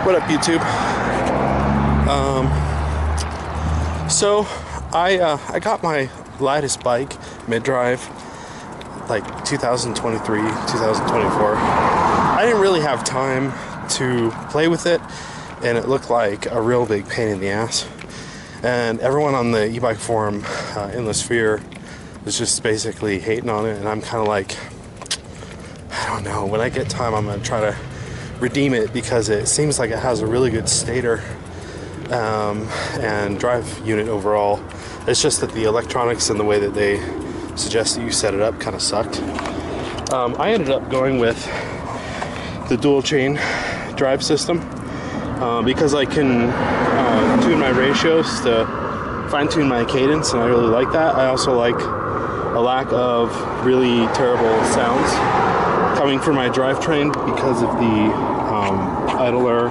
What up, YouTube? So I got my lightest bike mid-drive like 2023, 2024. I didn't really have time to play with it, and it looked like a real big pain in the ass. And everyone on the e-bike forum in the sphere was just basically hating on it, and I'm kind of like, I don't know, when I get time I'm going to try to redeem it, because it seems like it has a really good stator and drive unit overall. It's just that the electronics and the way that they suggest that you set it up kind of sucked. I ended up going with the dual chain drive system because I can tune my ratios to fine tune my cadence, and I really like that. I also like a lack of really terrible sounds coming from my drivetrain because of the idler,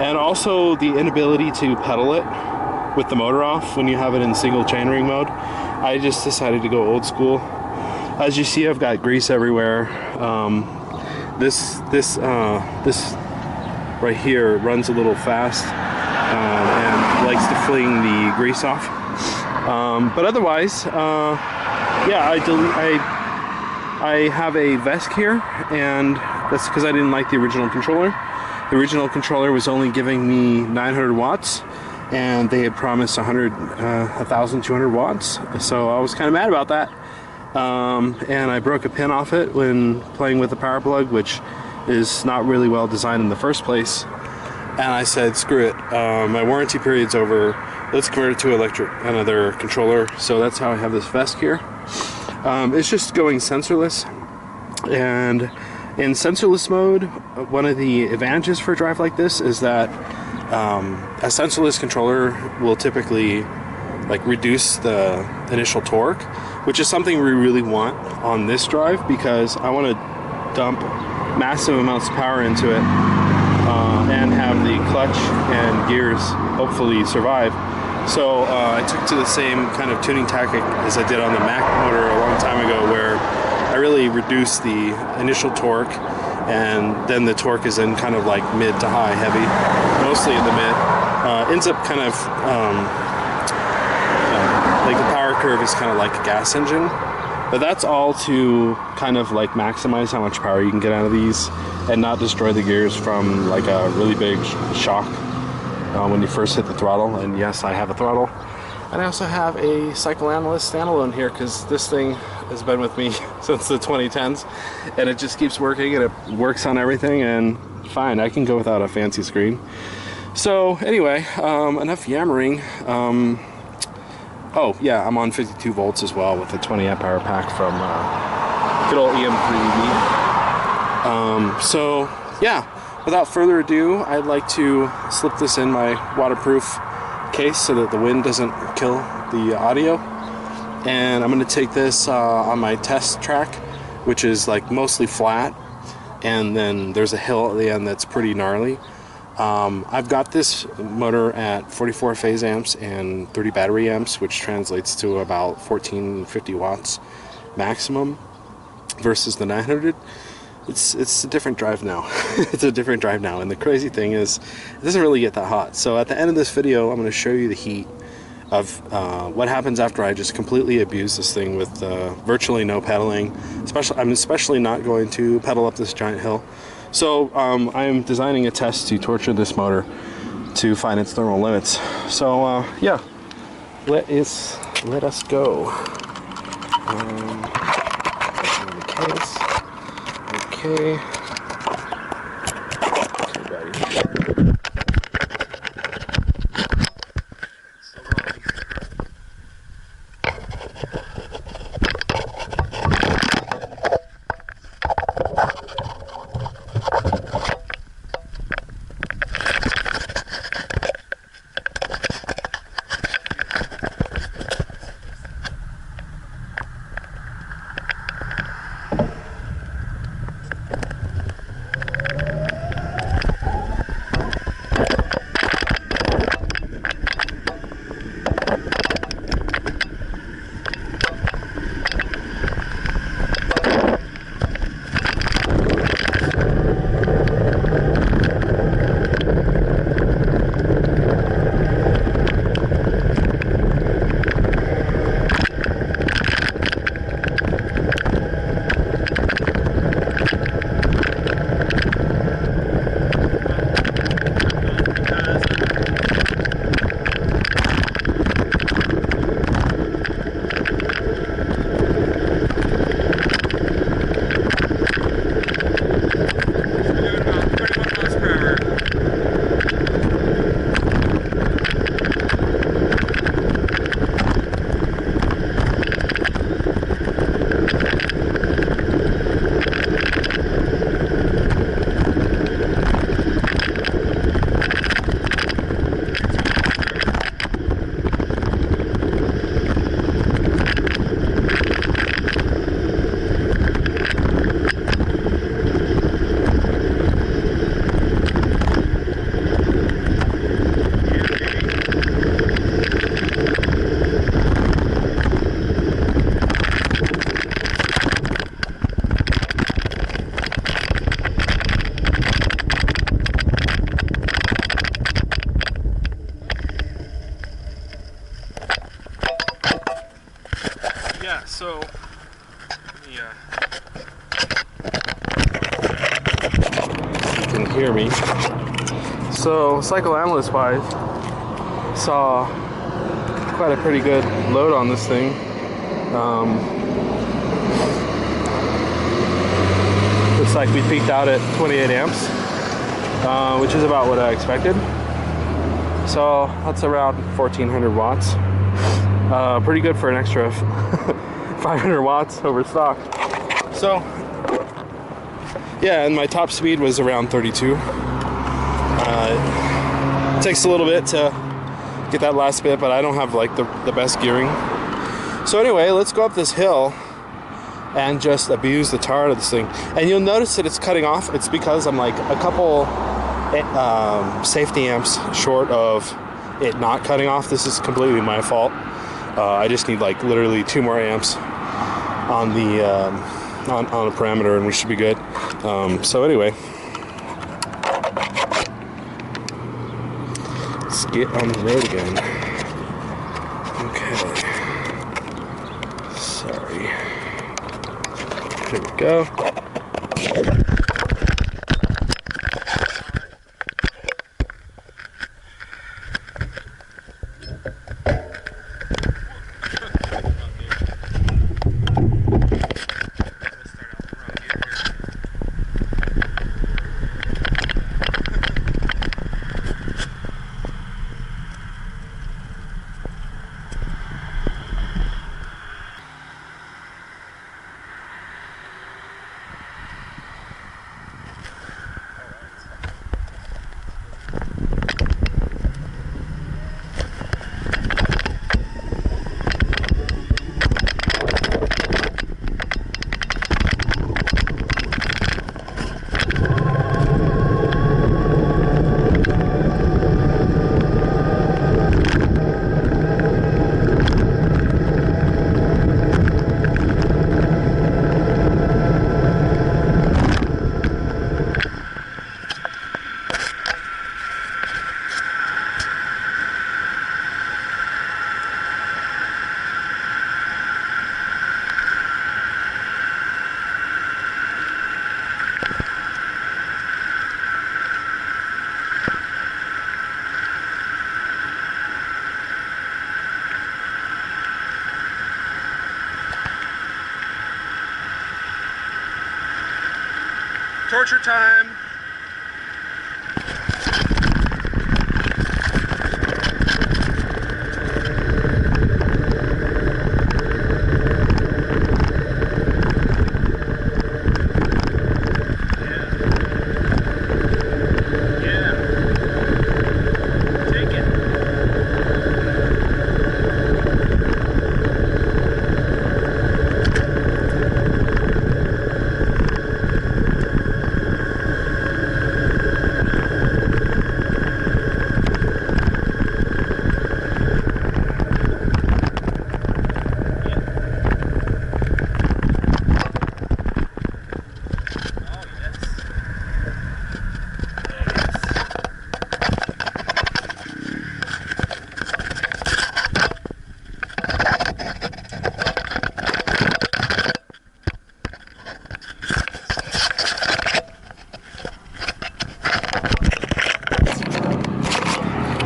and also the inability to pedal it with the motor off when you have it in single chainring mode. I just decided to go old school. As you see, I've got grease everywhere. This right here runs a little fast and likes to fling the grease off. But otherwise, yeah, I have a VESC here, and that's because I didn't like the original controller. The original controller was only giving me 900 watts, and they had promised 1,200 watts, so I was kind of mad about that. And I broke a pin off it when playing with the power plug, which is not really well designed in the first place. And I said, screw it, my warranty period's over, let's convert it to another controller. So that's how I have this VESC here. It's just going sensorless, and in sensorless mode, one of the advantages for a drive like this is that a sensorless controller will typically like reduce the initial torque, which is something we really want on this drive, because I want to dump massive amounts of power into it and have the clutch and gears hopefully survive. So I took to the same kind of tuning tactic as I did on the Mac motor a long time ago, where I really reduced the initial torque, and then the torque is in kind of like mid to high heavy, mostly in the mid. Ends up kind of like the power curve is kind of like a gas engine, but that's all to kind of like maximize how much power you can get out of these and not destroy the gears from like a really big shock when you first hit the throttle. And yes, I have a throttle, and I also have a Cycle Analyst standalone here, because this thing has been with me since the 2010s, and it just keeps working, and it works on everything, and fine, I can go without a fancy screen. So anyway, enough yammering. Oh yeah, I'm on 52 volts as well with a 20 amp hour pack from good old EM3EV. So yeah, without further ado, I'd like to slip this in my waterproof case so that the wind doesn't kill the audio. And I'm going to take this on my test track, which is like mostly flat, and then there's a hill at the end that's pretty gnarly. I've got this motor at 44 phase amps and 30 battery amps, which translates to about 1450 watts maximum versus the 900. It's a different drive now. It's a different drive now, and the crazy thing is it doesn't really get that hot. So at the end of this video, I'm going to show you the heat of what happens after I just completely abuse this thing with virtually no pedaling. I'm especially not going to pedal up this giant hill. So I'm designing a test to torture this motor to find its thermal limits. So yeah, let us go. In the case. Okay. Yeah, so yeah, you can hear me. So psychoanalyst wise, saw quite a pretty good load on this thing. Looks like we peaked out at 28 amps, which is about what I expected. So that's around 1400 watts. Pretty good for an extra 500 watts over stock. So yeah, and my top speed was around 32. It takes a little bit to get that last bit, but I don't have like the best gearing. So anyway, let's go up this hill and just abuse the tar out of this thing. And you'll notice that it's cutting off. It's because I'm like a couple safety amps short of it not cutting off. This is completely my fault. I just need like literally 2 more amps on the on a parameter and we should be good. So anyway, let's get on the road again. Okay, sorry, here we go. Torture time.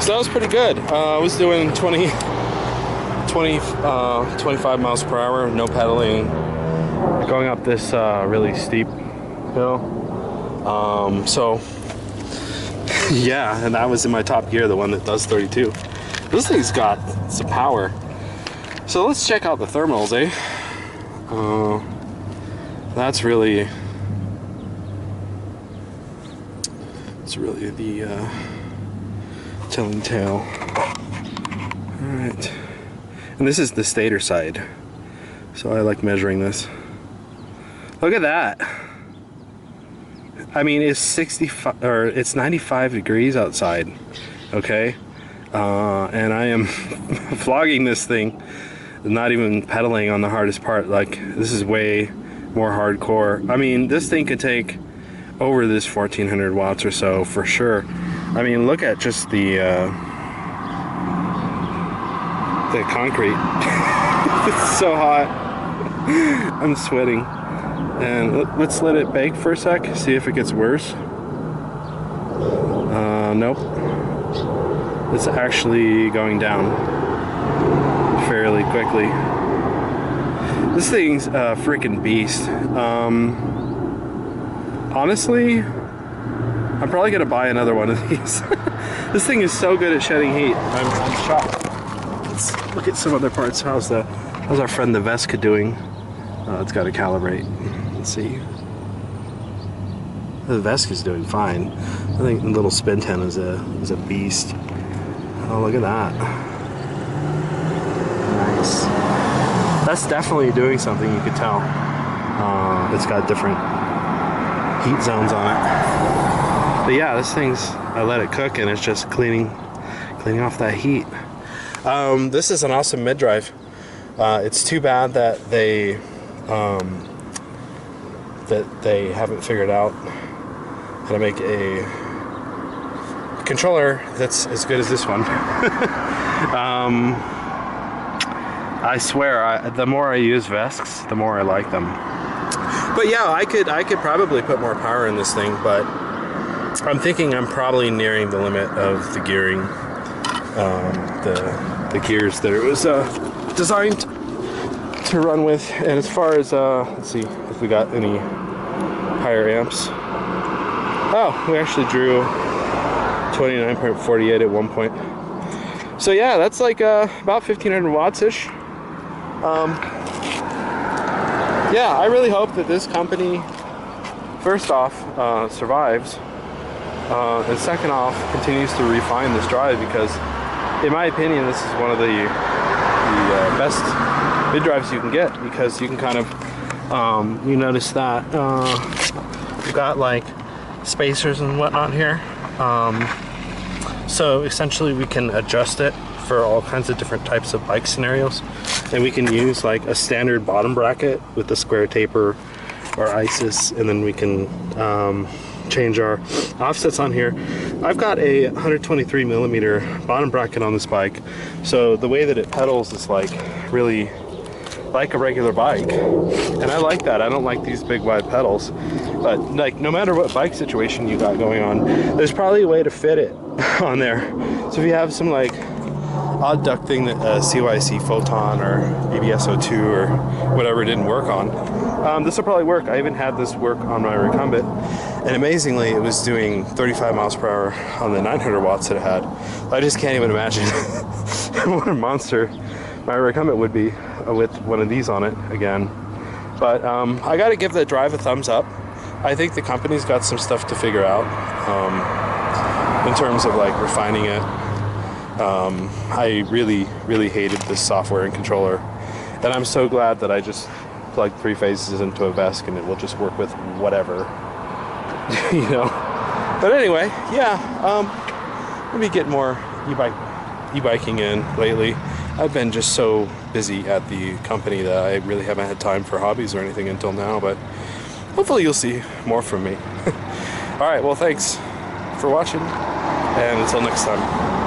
So that was pretty good. I was doing 25 miles per hour, no pedaling, going up this really steep hill. So yeah, and that was in my top gear, the one that does 32. This thing's got some power. So let's check out the thermals, eh? That's really, it's really the telling tale. Alright. And this is the stator side. So I like measuring this. Look at that. I mean, it's 65 or it's 95 degrees outside. Okay? And I am flogging this thing, not even pedaling on the hardest part. Like, this is way more hardcore. I mean, this thing could take over this 1400 watts or so for sure. I mean, look at just the concrete. It's so hot. I'm sweating. And let's let it bake for a sec, see if it gets worse. Nope. It's actually going down fairly quickly. This thing's a freaking beast. Honestly, I'm probably gonna buy another one of these. This thing is so good at shedding heat. I'm shocked. Let's look at some other parts. How's our friend the Vesca doing? It's got to calibrate. Let's see. The Vesca's doing fine. I think the little spin ten is a beast. Oh, look at that. Nice. That's definitely doing something, you could tell. It's got different heat zones on it. But yeah, this thing's, I let it cook and it's just cleaning off that heat. This is an awesome mid-drive. It's too bad that they haven't figured out how to make a controller that's as good as this one. I swear, the more I use Vesks, the more I like them. But yeah, I could probably put more power in this thing, but I'm thinking I'm probably nearing the limit of the gearing, the gears that it was designed to run with. And as far as let's see if we got any higher amps. Oh, we actually drew 29.48 at one point. So yeah, that's like about 1500 watts ish. Yeah, I really hope that this company, first off, survives, and second off, continues to refine this drive, because in my opinion, this is one of the best mid drives you can get, because you can kind of, you notice that you've got like spacers and whatnot here. So essentially we can adjust it for all kinds of different types of bike scenarios, and we can use like a standard bottom bracket with the square taper or ISIS, and then we can change our offsets on here. I've got a 123 millimeter bottom bracket on this bike, so the way that it pedals is like really like a regular bike, and I like that. I don't like these big wide pedals, but like no matter what bike situation you got going on, there's probably a way to fit it on there. So if you have some like odd duck thing that CYC Photon or ABS02 or whatever didn't work on, this will probably work. I even had this work on my recumbent, and amazingly it was doing 35 miles per hour on the 900 watts that it had. I just can't even imagine what a monster my recumbent would be with one of these on it again. But I gotta give the drive a thumbs up. I think the company's got some stuff to figure out in terms of like refining it. I really hated this software and controller, and I'm so glad that I just plugged 3 phases into a Vesk and it will just work with whatever. You know. But anyway, yeah, let me get more e-biking in lately. I've been just so busy at the company that I really haven't had time for hobbies or anything until now, but hopefully you'll see more from me. Alright, well thanks for watching, and until next time.